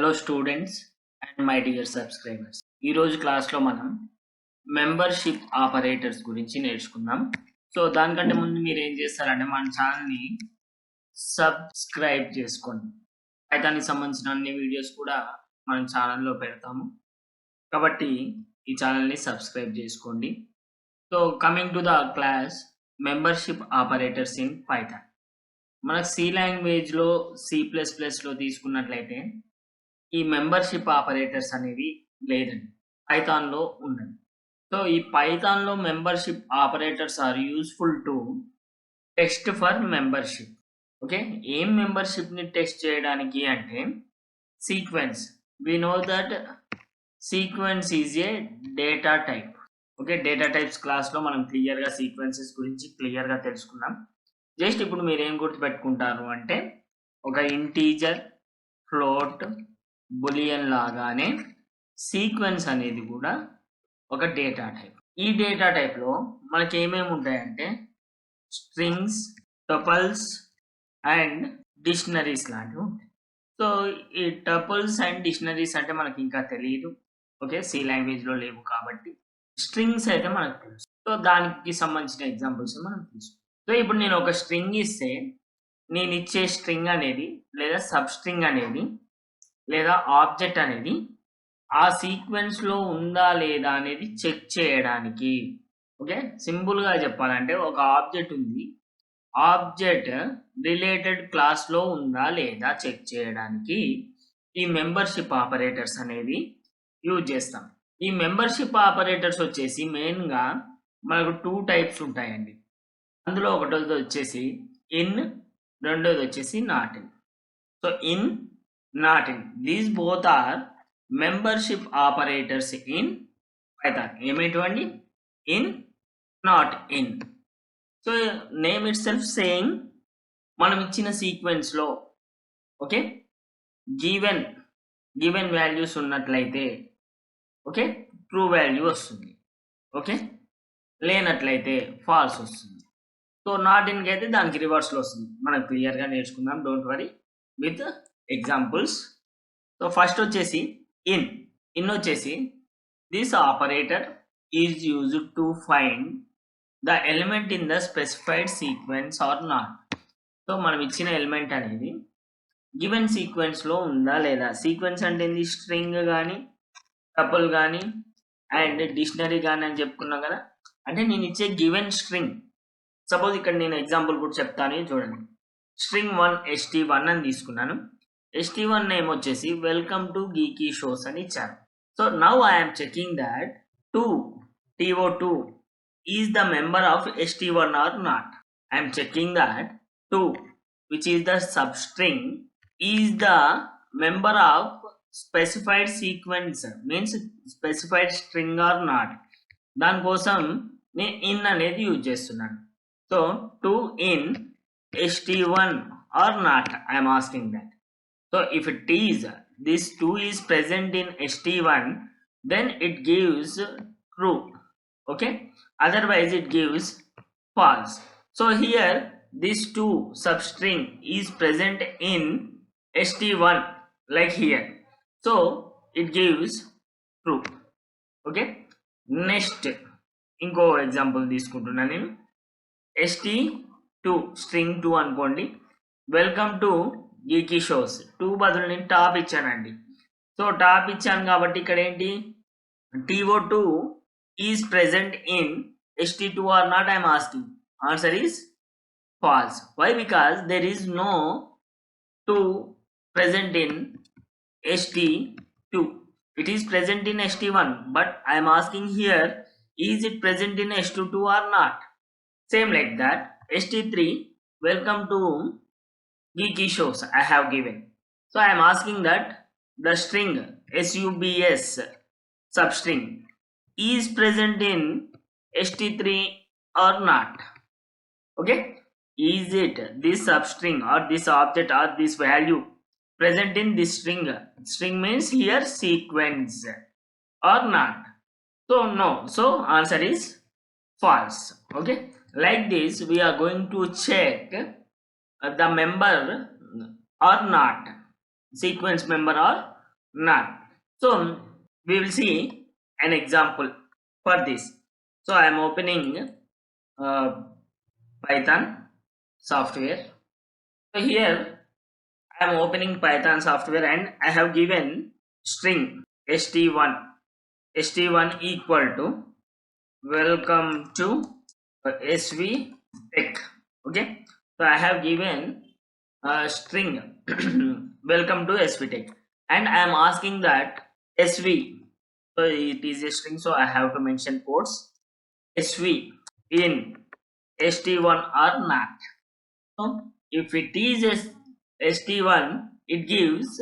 Hello students and my dear subscribers. ఈరోజు క్లాస్లో మనం మెంబర్షిప్ ఆపరేటర్స్ గురించి నేర్చుకుందాం. సో దానికంటే ముందు మీరు ఏం చేస్తారంటే మన ఛానల్ని సబ్స్క్రైబ్ చేసుకోండి. దానికి సంబంధించిన అన్ని వీడియోస్ కూడా మన ఛానల్లో పెడతాము కాబట్టి ఈ ఛానల్ని సబ్స్క్రైబ్ చేసుకోండి. So coming to the class, membership operators in Python. మనకు సి లాంగ్వేజ్లో C++లో తీసుకున్నట్లయితే ఈ మెంబర్షిప్ ఆపరేటర్స్ అనేవి లేదండి, పైథాన్లో ఉన్నది. సో ఈ పైథాన్లో membership operators are useful to test for membership. Okay, ఏం మెంబర్షిప్ని టెస్ట్ చేయడానికి అంటే sequence. We know that sequence is a data type. Okay, data types క్లాస్లో మనం క్లియర్గా సీక్వెన్సెస్ గురించి క్లియర్గా తెలుసుకున్నాం. జస్ట్ ఇప్పుడు మీరు ఏం గుర్తుపెట్టుకుంటారు అంటే ఒక ఇంటీజర్, ఫ్లోట్, బులియన్ లాగానే సీక్వెన్స్ అనేది కూడా ఒక డేటా టైప్. ఈ డేటా టైప్లో మనకి ఏమేమి ఉంటాయంటే స్ట్రింగ్స్, టపుల్స్ అండ్ డిక్షనరీస్ లాంటివి ఉంటాయి. సో ఈ టపుల్స్ అండ్ డిక్షనరీస్ అంటే మనకి ఇంకా తెలియదు. ఓకే, సి లాంగ్వేజ్లో లేవు కాబట్టి. స్ట్రింగ్స్ అయితే మనకు తెలుసు. సో దానికి సంబంధించిన ఎగ్జాంపుల్స్ మనం తీసుకుంటాం. సో ఇప్పుడు నేను ఒక స్ట్రింగ్ ఇస్తే నేను ఇచ్చే స్ట్రింగ్ అనేది లేదా సబ్ స్ట్రింగ్ అనేది లేదా ఆబ్జెక్ట్ అనేది ఆ సీక్వెన్స్లో ఉందా లేదా అనేది చెక్ చేయడానికి. ఓకే, సింపుల్గా చెప్పాలంటే ఒక ఆబ్జెక్ట్ ఉంది, ఆబ్జెక్ట్ రిలేటెడ్ క్లాస్లో ఉందా లేదా చెక్ చేయడానికి ఈ మెంబర్షిప్ ఆపరేటర్స్ అనేవి యూజ్ చేస్తాం. ఈ మెంబర్షిప్ ఆపరేటర్స్ వచ్చేసి మెయిన్గా మనకు 2 టైప్స్ ఉంటాయండి. అందులో ఒకటోది వచ్చేసి ఇన్, రెండోది వచ్చేసి not in. So in, not in, these both are membership operators in Python. ఏమేటువంటి in, not in. So name itself saying మనం ఇచ్చిన సీక్వెన్స్లో ఓకే గివెన్ వాల్యూస్ ఉన్నట్లయితే ఓకే ట్రూ వాల్యూ వస్తుంది, ఓకే లేనట్లయితే ఫాల్స్ వస్తుంది. సో నాట్ ఇన్కి అయితే దానికి రివర్స్లో వస్తుంది. మనం క్లియర్గా నేర్చుకుందాం, don't worry with examples. So first వచ్చేసి ఇన్ వచ్చేసి this operator is used to find the element in the specified sequence or not. So మనం ఇచ్చిన ఎలిమెంట్ అనేది గివెన్ సీక్వెన్స్లో ఉందా లేదా. సీక్వెన్స్ అంటే ఏంది, స్ట్రింగ్ కానీ టపుల్ కానీ అండ్ డిక్షనరీ కానీ అని చెప్పుకున్నాం కదా. అంటే నేను ఇచ్చే గివెన్ స్ట్రింగ్, సపోజ్ ఇక్కడ నేను ఎగ్జాంపుల్ కూడా చెప్తాను చూడండి. స్ట్రింగ్ 1 st1 అని తీసుకున్నాను. st1 నేమ్ వచ్చేసి వెల్కమ్ టు గీకీ షోస్ అని ఇచ్చాను. So now I'm checking that to is the member of st1 or not. I'm checking that 2 which is the substring is the member of specified sequence, means specified string or not. దానికోసం నేను in అనేది use చేస్తున్నాను. So to in st1 or not, I am asking that. So if it is this 2 is present in st1, then it gives true, okay, otherwise it gives false. So here this 2 substring is present in st1 like here, so it gives true. Okay, next ఇంకో example తీసుకుంటున్నాను నేను. st2 string 2 అనుకోండి, welcome to గీకీ shows. 2 బదులు నేను top ఇచ్చానండి. So top ఇచ్చాను కాబట్టి ఇక్కడ ఏంటి, to2 is present in st2 or not. I'm asking, answer is false. Why? Because there is no 2 present in st2. It is present in st1, but I am asking here, is it present in st2 or not? Same like that, st3 welcome to geeky shows I have given. So I am asking that the string subs substring is present in st3 or not. Okay, is it this substring or this object or this value present in this string? String means here sequence or not. So no, so answer is false. Okay, like this we are going to check the member or not, sequence member or not. So we will see an example for this. So I am opening Python software. So here I am opening Python software and I have given string st1 st1 equal to welcome to sv tech. Okay, so I have given a string welcome to sv tech and I am asking that sv, so it is a string, so I have to mention quotes sv in st1 or not. So if it is st1, it gives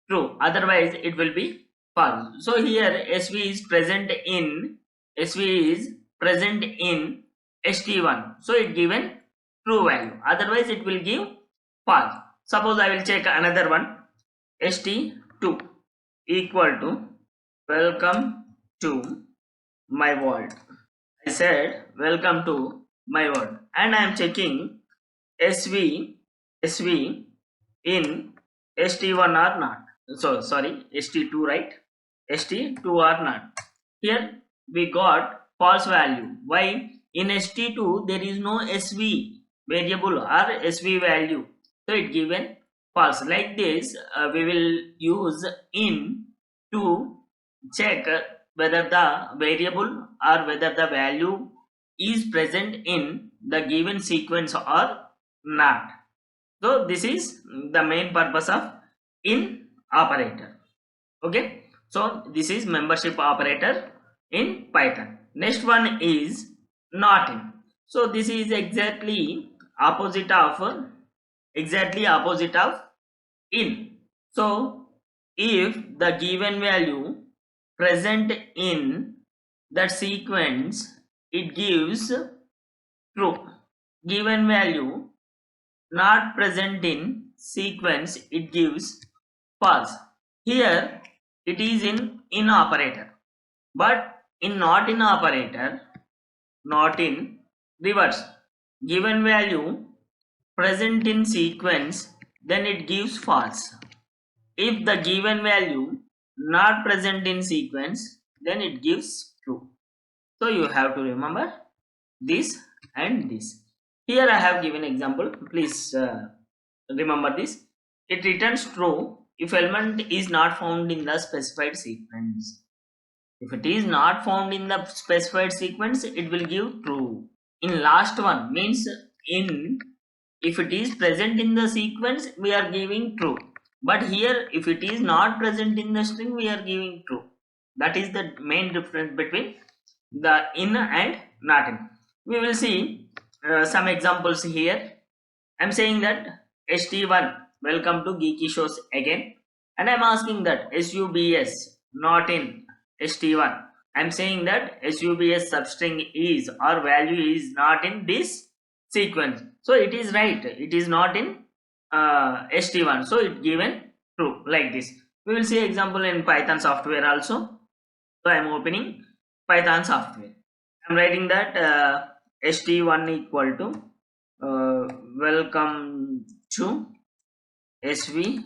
true, otherwise it will be false. So here sv is present in st1, so it given true value, otherwise it will give false. Suppose I will check another one, st2 equal to welcome to my world. I said welcome to my world and I am checking sv in st1 or not. So sorry, st2, right? st2 or not. Here we got false value. Why? In st2 there is no sv variable or sv value, so it given false. Like this we will use in to check whether the variable or whether the value is present in the given sequence or not. So this is the main purpose of in operator. Okay, so this is membership operator in Python. Next one is not in. So this is exactly opposite of in. So if the given value present in that sequence, it gives true. Given value not present in sequence, it gives false. Here it is in operator, but in not in operator, not in reverse. Given value present in sequence, then it gives false. If the given value not present in sequence, then it gives true. So you have to remember this and this. Here I have given example. Please remember this. It returns true if element is not found in the specified sequence. If it is not found in the specified sequence, it will give true. In last one means in, if it is present in the sequence, we are giving true. But here if it is not present in the string, we are giving true. That is the main difference between the in and not in. We will see some examples here. I am saying that st1 welcome to geeky shows again, and I am asking that subs not in st1. I am saying that subs substring is or value is not in this sequence, so it is right, it is not in st1, so it given true. Like this we will see example in Python software also. So I am opening Python software. I am writing that st1 equal to welcome to sv.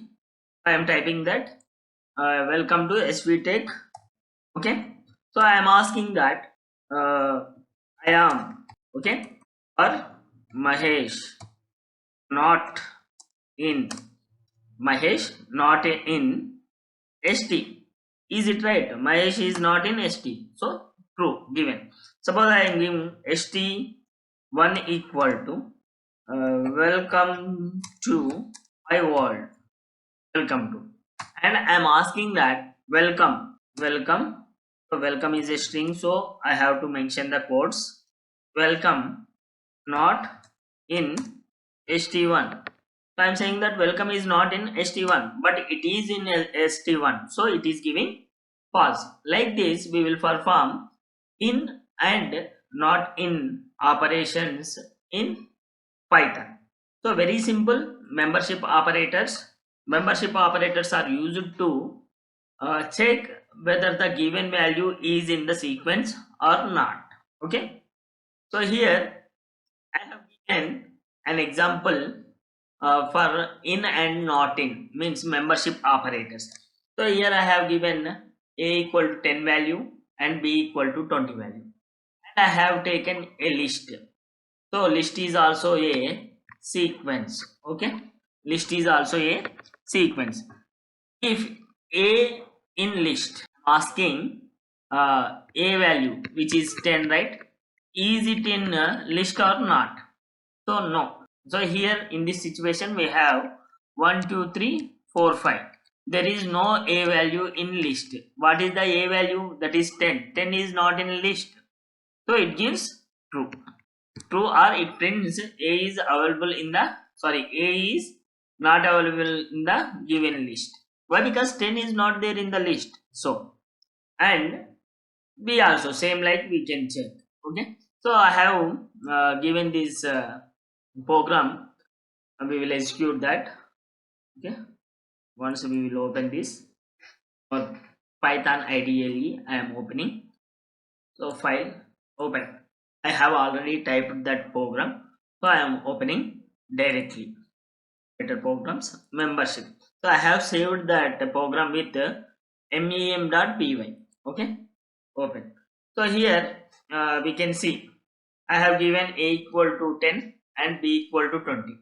I am typing that welcome to sv tech. Okay, so I am asking that I am okay or Mahesh not in st. Is it right? Mahesh is not in st, so true given. Suppose I am giving st1 equal to welcome to my world, welcome to, and I am asking that welcome. So welcome is a string, so I have to mention the quotes welcome not in st1. So I am saying that welcome is not in st1, but it is in st1, so it is giving false. Like this we will perform in and not in operations in Python. So very simple membership operators. Membership operators are used to check whether the given value is in the sequence or not. Okay. So here I have given an example for in and not in, means membership operators. So here I have given a equal to 10 value and b equal to 20 value. And I have taken a list. So list is also a sequence. Okay. List is also a sequence. If a in list asking a value which is 10, right? Is it in list or not? So no. So here in this situation we have 1, 2, 3, 4, 5. There is no a value in list. What is the a value? That is 10. 10 is not in list. So it gives true. True, or it prints a is available in the a is not available in the given list. Why? Because 10 is not there in the list. So, and b also same, like we can check. Okay. So I have given this program. We will execute that. Okay. Once we will open this for Python IDLE, I am opening. So file, open. I have already typed that program, so I am opening directly. Better programs membership. So I have saved that program with mem.py. Okay, open. So here we can see I have given a equal to 10 and b equal to 20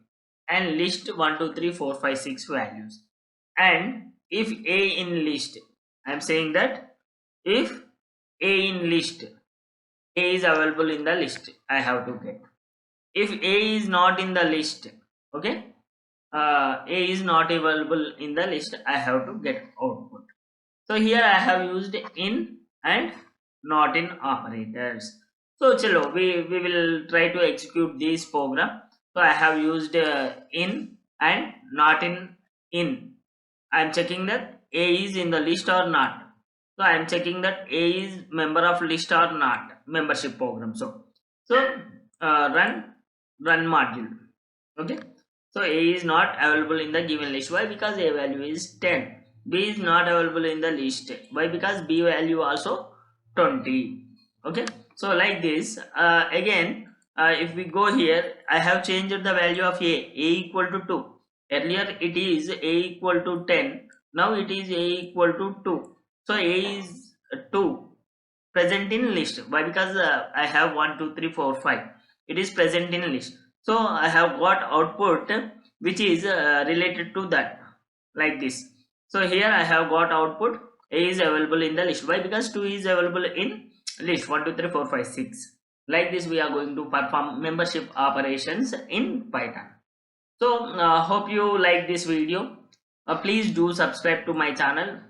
and list 1, 2, 3, 4, 5, 6 values. And if a in list, I am saying that if a in list, a is available in the list, I have to get. If a is not in the list, okay, a is not available in the list, I have to get output. So here I have used in and not in operators. So chalo, we will try to execute this program. So I have used in and not in. I am checking that a is in the list or not. So I am checking that a is member of list or not, membership program. So run module. Okay. So a is not available in the given list. Why? Because a value is 10. B is not available in the list. Why? Because b value also 20. Okay. So like this, again, if we go here, I have changed the value of a equal to 2. Earlier it is a equal to 10. Now it is a equal to 2. So a is 2 present in list. Why? Because I have 1, 2, 3, 4, 5. It is present in list. So I have got output which is related to that, like this. So here I have got output a is available in the list. Why? Because 2 is available in list. 1, 2, 3, 4, 5, 6. Like this we are going to perform membership operations in Python. So hope you like this video. Please do subscribe to my channel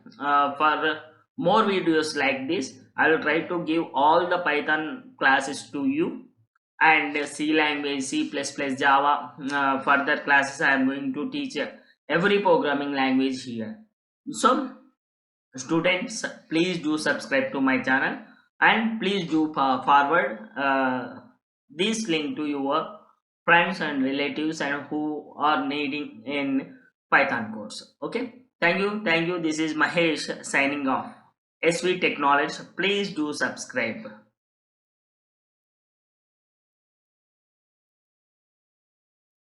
for more videos like this. I will try to give all the Python classes to you, and C language, C++, Java. Further classes I am going to teach every programming language here. So students, please do subscribe to my channel, and please do forward this link to your friends and relatives and who are needing in Python course. Okay, thank you. This is Mahesh signing off. SV Technology. Please do subscribe.